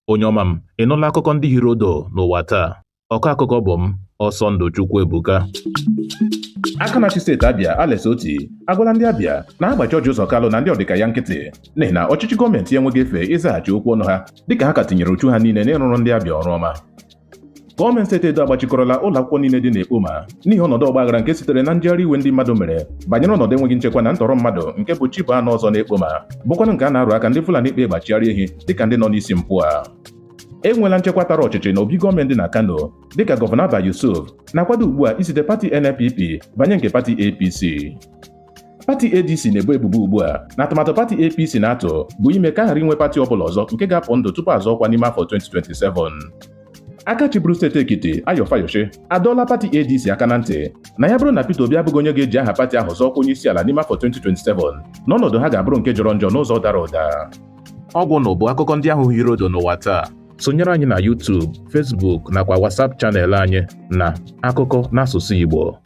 Onye ọma m, ị nụla akụkọ ndị hiri odo n'ụwa taa? Ọkọ akụkọ bụ m, Ọsọndụ Chukwuebuka. Aka na-achị steeti Abịa Alex Oti agwala ndị Abịa na ha gbachi Ụzọ Kalụ na ndị ọdịka ya nkịtị n'ihi na ọchịchị gọọmenti enweghị efe ịzaghachi okwu ọnụ ha dịka ha ka tinyere uchu ha niile n'ịrụrụ ndị Abịa ọrụ ọma. Gọọmenti steeti Edo agbachikọrọla ụlọ akwụkwọ niile dị n'Ekpoma n'ihi ọnọdụ ọgbaghara nke sitere na njegharị iwe ndị mmadụ mere banyere ọnọdụ enweghị nchekwa na ntọrọ mmadụ nke bụ chi bụ anụ ọzọ n'Ekpoma bụkwanụ nke a na-arụ aka ndị Fulani ikpe gbachigharị ehi dịka ndị nọ n'isi mpụ a. Enweela nchekwa tara ọchịchị na obi gọọmenti na Kano dịka Gọvanọ Abba Yusuf na-akwado ugbu a isite pati NNPP banye nke pati APC. Pati ADC na-ebo ebubo ugbu a na atụmatụ pati APC na-atụ bụ ime ka a ghara inwe pati ọbụla ọzọ nke ga-apụ ndụ tupu azọ ọkwa n'ime afọ 2027. Aka chịbụrụ steeti Ekiti Ayo Fayoshi adọọla pati ADC aka na ntị na ya bụrụ na Peter Obi abụghị onye ga-eji aha pati ahụ zọọ ọkwa onye isi ala n'ime afọ 2027 n'ọnọdụ ha ga-abụrụ nke jọrọ njọ n'ụzọ dara ụda. Ọ bụ na bụ akụkọ ndị ahụ hiri odo n'ụwa taa. Sonyere anyị na YouTube, Facebook nakwa WhatsApp chanel anyị na Akụkọ n'asụsụ Igbo.